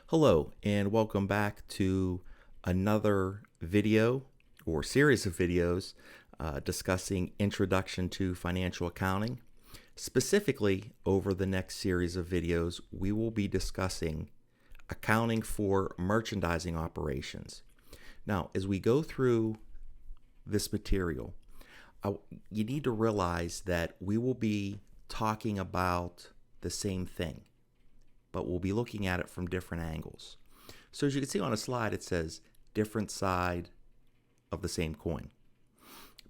Hello, and welcome back to another video or series of videos discussing Introduction to Financial Accounting. Specifically, over the next series of videos, we will be discussing accounting for merchandising operations. Now, as we go through this material, you need to realize that we will be talking about the same thing, but we'll be looking at it from different angles. So as you can see on a slide, it says different side of the same coin.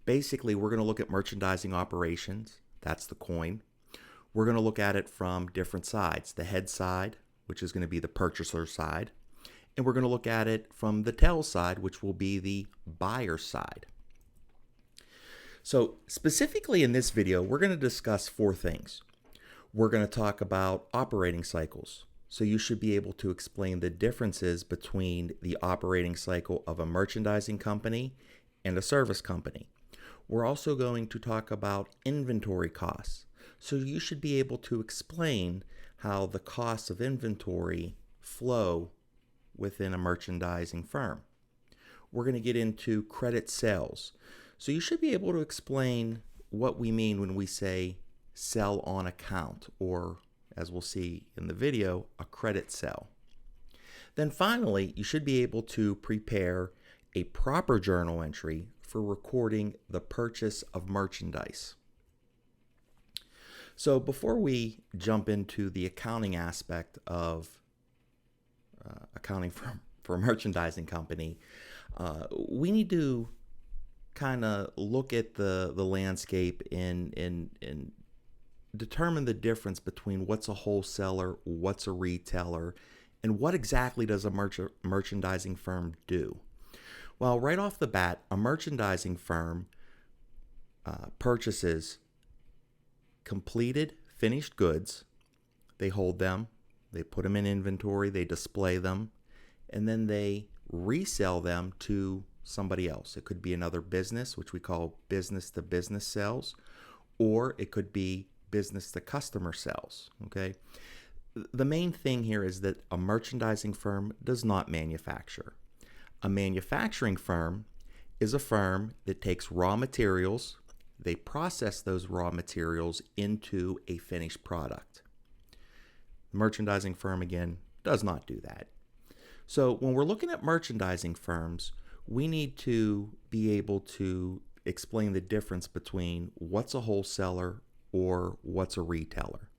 Basically, we're going to look at merchandising operations. That's the coin. We're going to look at it from different sides. The head side, which is going to be the purchaser side. And we're going to look at it from the tail side, which will be the buyer side. So specifically in this video, we're going to discuss four things. We're going to talk about operating cycles. So you should be able to explain the differences between the operating cycle of a merchandising company and a service company. We're also going to talk about inventory costs. So you should be able to explain how the costs of inventory flow within a merchandising firm. We're going to get into credit sales. So you should be able to explain what we mean when we say sell on account, or as we'll see in the video, a credit sell. Then finally, you should be able to prepare a proper journal entry for recording the purchase of merchandise. So before we jump into the accounting aspect of accounting for a merchandising company, we need to kind of look at the landscape and determine the difference between what's a wholesaler, what's a retailer, and what exactly does a merchandising firm do. Well, right off the bat, a merchandising firm purchases completed, finished goods. They hold them, they put them in inventory, they display them, and then they resell them to somebody else. It could be another business, which we call business-to-business sales, or it could be business-to-customer sales, okay? The main thing here is that a merchandising firm does not manufacture. A manufacturing firm is a firm that takes raw materials, they process those raw materials into a finished product. The merchandising firm, again, does not do that. So when we're looking at merchandising firms, we need to be able to explain the difference between what's a wholesaler or what's a retailer.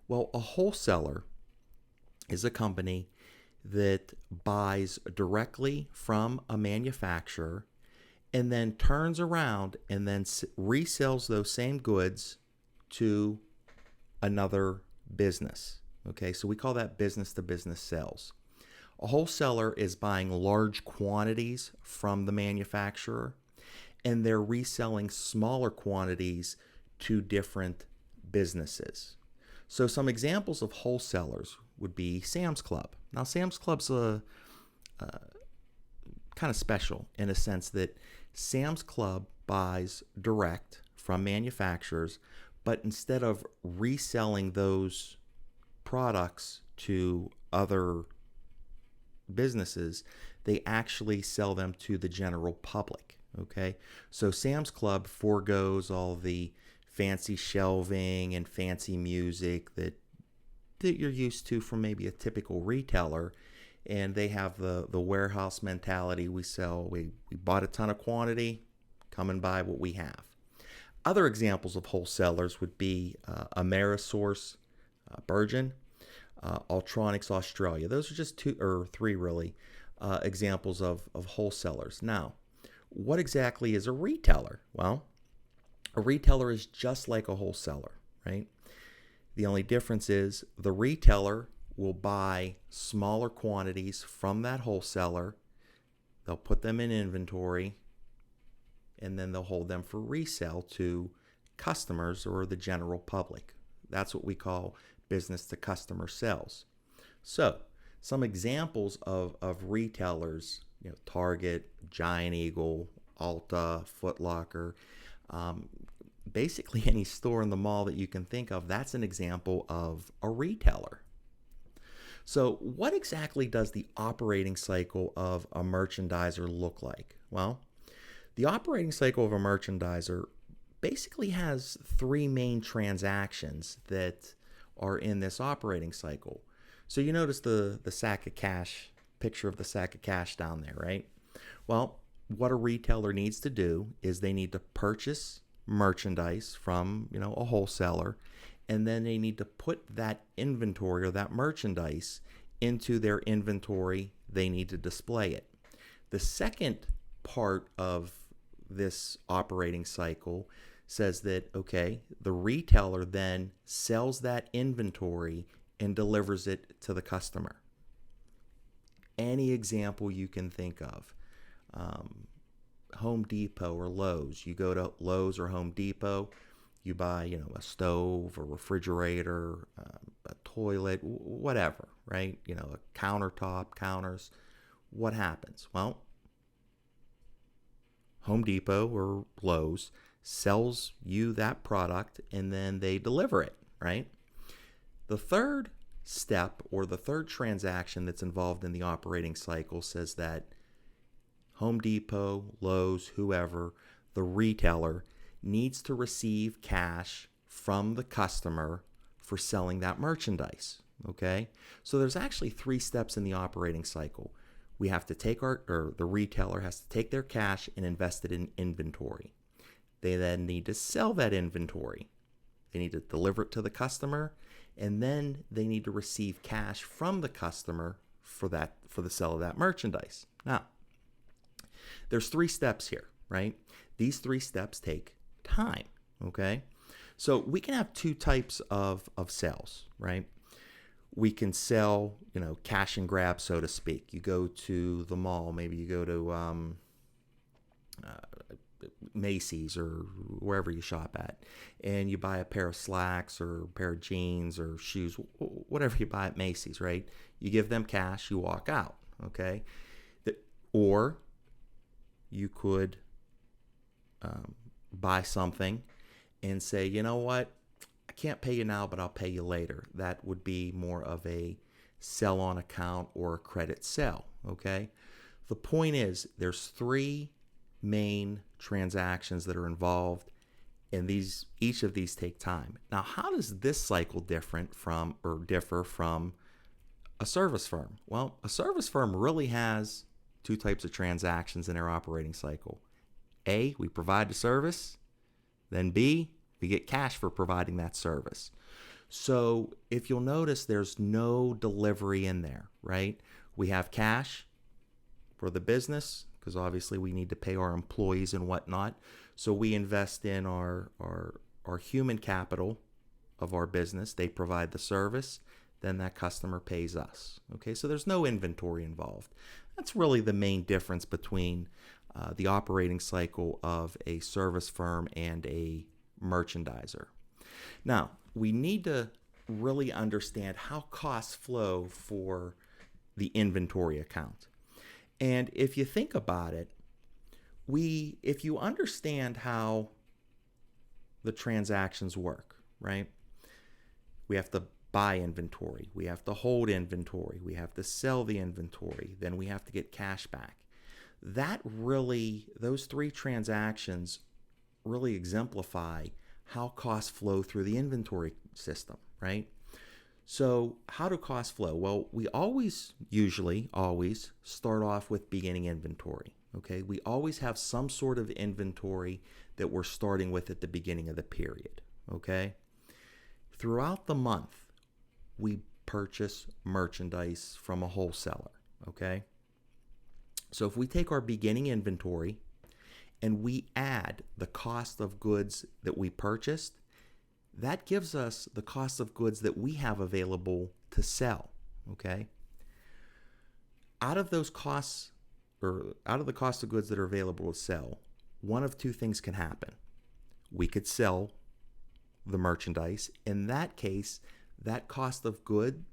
Well, a wholesaler is a company that buys directly from a manufacturer and then turns around and then resells those same goods to another business. Okay, so we call that business-to-business sales. A wholesaler is buying large quantities from the manufacturer, and they're reselling smaller quantities to different businesses. So some examples of wholesalers would be Sam's Club. Now, Sam's Club's kind of special in a sense that Sam's Club buys direct from manufacturers, but instead of reselling those products to other businesses, they actually sell them to the general public. Okay, so Sam's Club forgoes all the fancy shelving and fancy music that you're used to from maybe a typical retailer, and they have the warehouse mentality. We bought a ton of quantity, come and buy what we have. Other examples of wholesalers would be Amerisource, Bergen, Ultronics Australia. Those are just two or three really examples of wholesalers. Now, what exactly is a retailer? Well, a retailer is just like a wholesaler, right? The only difference is the retailer will buy smaller quantities from that wholesaler. They'll put them in inventory, and then they'll hold them for resale to customers or the general public. That's what we call business-to-customer sales. So, some examples of retailers, Target, Giant Eagle, Ulta, Foot Locker, basically any store in the mall that you can think of, that's an example of a retailer. So, what exactly does the operating cycle of a merchandiser look like? Well, the operating cycle of a merchandiser basically has three main transactions that are in this operating cycle. So, you notice the sack of cash, picture of the sack of cash down there, right? Well, what a retailer needs to do is they need to purchase merchandise from, a wholesaler, and then they need to put that inventory or that merchandise into their inventory. They need to display it. The second part of this operating cycle says that, okay, the retailer then sells that inventory and delivers it to the customer. Any example you can think of. Home Depot or Lowe's. You go to Lowe's or Home Depot, you buy, a stove, a refrigerator, a toilet, whatever, right? A countertop, counters. What happens? Well, Home Depot or Lowe's sells you that product and then they deliver it, right? The third step or the third transaction that's involved in the operating cycle says that Home Depot, Lowe's, whoever, the retailer needs to receive cash from the customer for selling that merchandise. Okay? So there's actually three steps in the operating cycle. We have to the retailer has to take their cash and invest it in inventory. They then need to sell that inventory. They need to deliver it to the customer, and then they need to receive cash from the customer for the sale of that merchandise. Now, there's three steps here, right? These three steps take time, okay? So we can have two types of sales, right? We can sell, cash and grab, so to speak. You go to the mall, maybe you go to Macy's or wherever you shop at, and you buy a pair of slacks or a pair of jeans or shoes, whatever you buy at Macy's, right? You give them cash, you walk out, okay? Or you could buy something and say, you know what, I can't pay you now, but I'll pay you later. That would be more of a sell on account or a credit sell, okay? The point is there's three main transactions that are involved, and each of these take time. Now, how does this cycle differ from a service firm? Well, a service firm really has two types of transactions in their operating cycle. A, we provide the service. Then B, we get cash for providing that service. So if you'll notice, there's no delivery in there, right? We have cash for the business because obviously we need to pay our employees and whatnot. So we invest in our human capital of our business. They provide the service. Then that customer pays us. Okay, so there's no inventory involved. That's really the main difference between the operating cycle of a service firm and a merchandiser. Now, we need to really understand how costs flow for the inventory account. And if you think about it, if you understand how the transactions work, right? We have to buy inventory, we have to hold inventory, we have to sell the inventory, then we have to get cash back. Those three transactions really exemplify how costs flow through the inventory system, right? So how do costs flow? Well, we usually always start off with beginning inventory, okay? We always have some sort of inventory that we're starting with at the beginning of the period, okay? Throughout the month, we purchase merchandise from a wholesaler, okay? So if we take our beginning inventory and we add the cost of goods that we purchased, that gives us the cost of goods that we have available to sell, okay? Out of those costs, or out of the cost of goods that are available to sell, one of two things can happen. We could sell the merchandise. In that case, that cost of good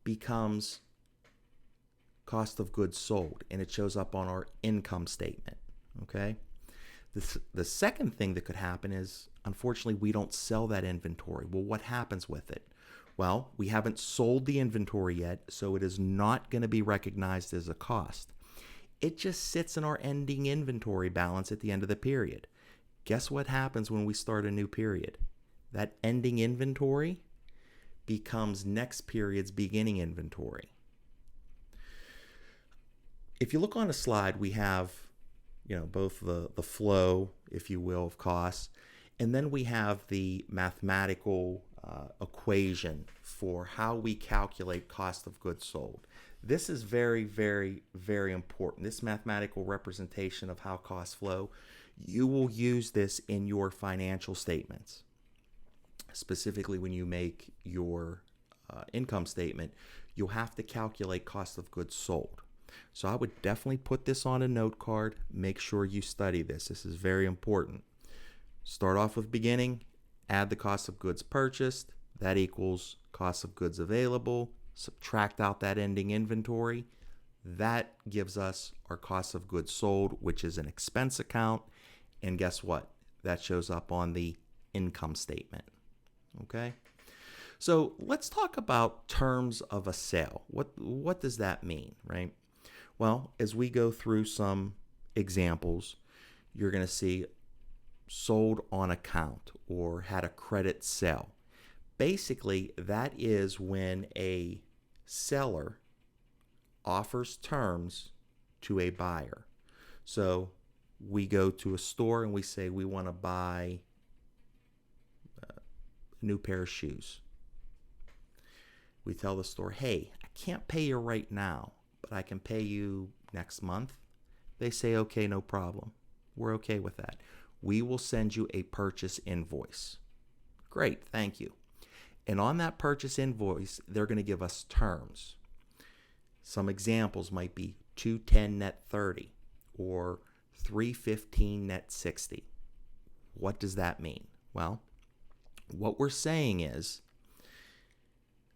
becomes cost of goods sold, and it shows up on our income statement, okay? The second thing that could happen is, unfortunately, we don't sell that inventory. Well, what happens with it? Well, we haven't sold the inventory yet, so it is not going to be recognized as a cost. It just sits in our ending inventory balance at the end of the period. Guess what happens when we start a new period? That ending inventory becomes next period's beginning inventory. If you look on a slide, we have, both the flow, if you will, of costs, and then we have the mathematical equation for how we calculate cost of goods sold. This is very, very, very important. This mathematical representation of how costs flow, you will use this in your financial statements. Specifically, when you make your income statement, you'll have to calculate cost of goods sold. So I would definitely put this on a note card. Make sure you study this. This is very important. Start off with beginning, add the cost of goods purchased. That equals cost of goods available. Subtract out that ending inventory. That gives us our cost of goods sold, which is an expense account. And guess what? That shows up on the income statement. Okay? So let's talk about terms of a sale. What does that mean, right? Well, as we go through some examples, you're going to see sold on account or had a credit sale. Basically, that is when a seller offers terms to a buyer. So we go to a store and we say we want to buy a new pair of shoes. We tell the store, hey, I can't pay you right now, but I can pay you next month. They say, okay, no problem. We're okay with that. We will send you a purchase invoice. Great, thank you. And on that purchase invoice, they're going to give us terms. Some examples might be 210 net 30 or 315 net 60. What does that mean? Well, what we're saying is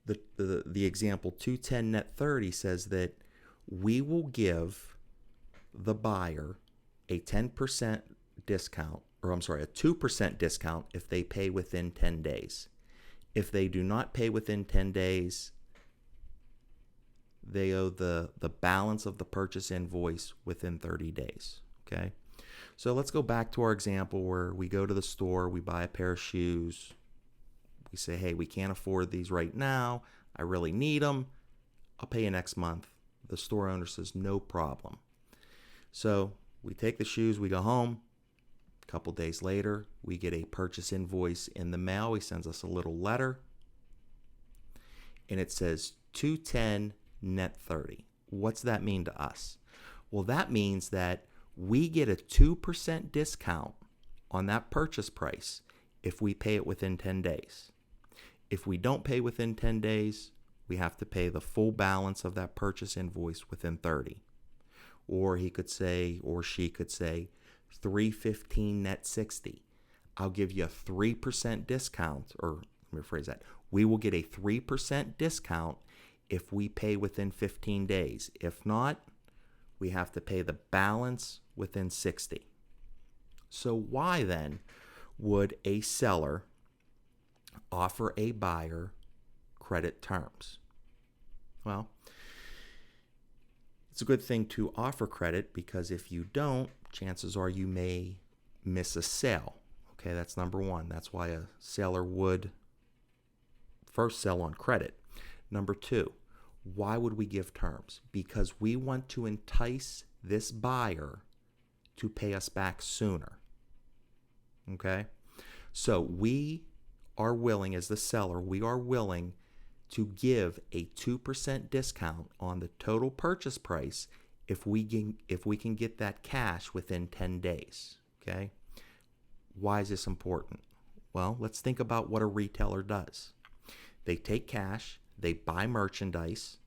the example 210 net 30 says that we will give the buyer a 10% discount, or I'm sorry, a 2% discount if they pay within 10 days. If they do not pay within 10 days, they owe the balance of the purchase invoice within 30 days. Okay? So let's go back to our example where we go to the store, we buy a pair of shoes. We say, hey, we can't afford these right now. I really need them. I'll pay you next month. The store owner says, no problem. So we take the shoes, we go home. A couple days later, we get a purchase invoice in the mail. He sends us a little letter. And it says 210 net 30. What's that mean to us? Well, that means that we get a 2% discount on that purchase price if we pay it within 10 days. If we don't pay within 10 days, we have to pay the full balance of that purchase invoice within 30. Or he could say, or she could say, 315 net 60. I'll give you a 3% discount, or let me rephrase that. We will get a 3% discount if we pay within 15 days. If not, we have to pay the balance within 60. So why then would a seller offer a buyer credit terms? Well, it's a good thing to offer credit because if you don't, chances are you may miss a sale. Okay, that's number one. That's why a seller would first sell on credit. Number two, why would we give terms? Because we want to entice this buyer to pay us back sooner. Okay? So we are willing, as the seller, we are willing to give a 2% discount on the total purchase price if we can get that cash within 10 days. Okay? Why is this important? Well, let's think about what a retailer does. They take cash, they buy merchandise,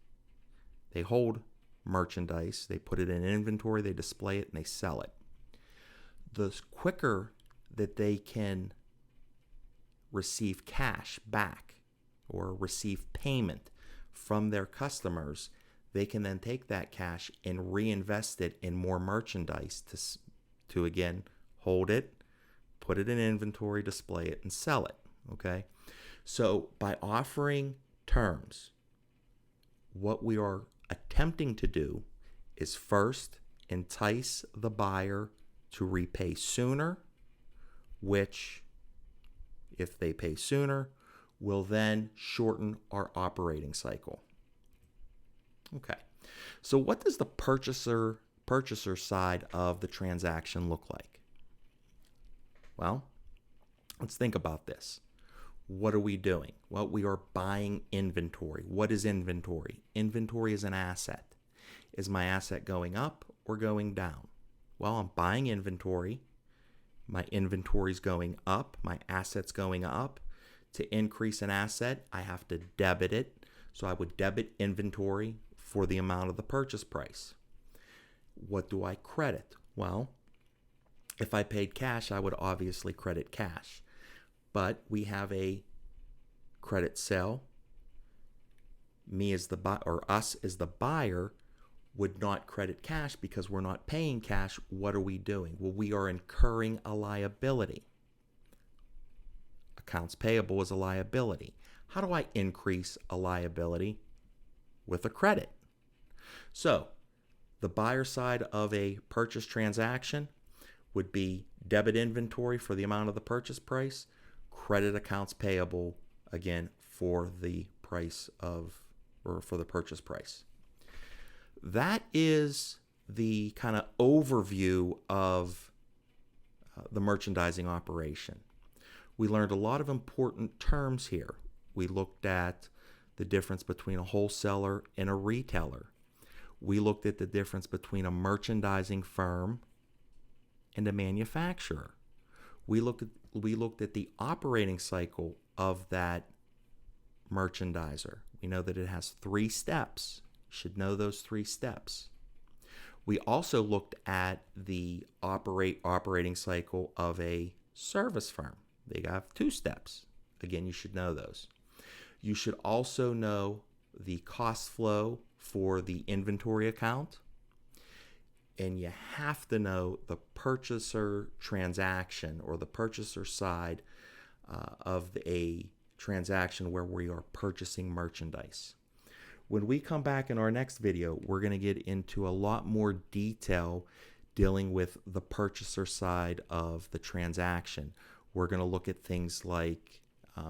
they hold merchandise, they put it in inventory, they display it, and they sell it. The quicker that they can receive cash back or receive payment from their customers, they can then take that cash and reinvest it in more merchandise to again, hold it, put it in inventory, display it, and sell it. Okay? So by offering terms. What we are attempting to do is first entice the buyer to repay sooner, which, if they pay sooner, will then shorten our operating cycle. Okay, so what does the purchaser side of the transaction look like? Well, let's think about this. What are we doing? Well, we are buying inventory. What is inventory? Inventory is an asset. Is my asset going up or going down? Well, I'm buying inventory. My inventory's going up. My asset's going up. To increase an asset, I have to debit it. So I would debit inventory for the amount of the purchase price. What do I credit? Well, if I paid cash, I would obviously credit cash. But we have a credit sale. Me as the us as the buyer would not credit cash because we're not paying cash. What are we doing? Well, we are incurring a liability. Accounts payable is a liability. How do I increase a liability? With a credit. So, the buyer side of a purchase transaction would be debit inventory for the amount of the purchase price, credit accounts payable, again, for the price of, or for the purchase price. That is the kind of overview of the merchandising operation. We learned a lot of important terms here. We looked at the difference between a wholesaler and a retailer. We looked at the difference between a merchandising firm and a manufacturer. We looked at the operating cycle of that merchandiser. We know that it has 3 steps. You should know those 3 steps. We also looked at the operating cycle of a service firm. They have 2 steps. Again, you should know those. You should also know the cost flow for the inventory account. And you have to know the purchaser transaction, or the purchaser side of a transaction where we are purchasing merchandise. When we come back in our next video, we're going to get into a lot more detail dealing with the purchaser side of the transaction. We're going to look at things like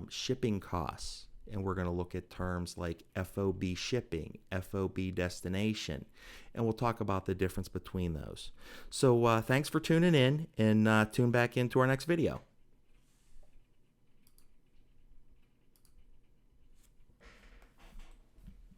shipping costs, and we're going to look at terms like FOB shipping, FOB destination, and we'll talk about the difference between those. So thanks for tuning in, and tune back into our next video.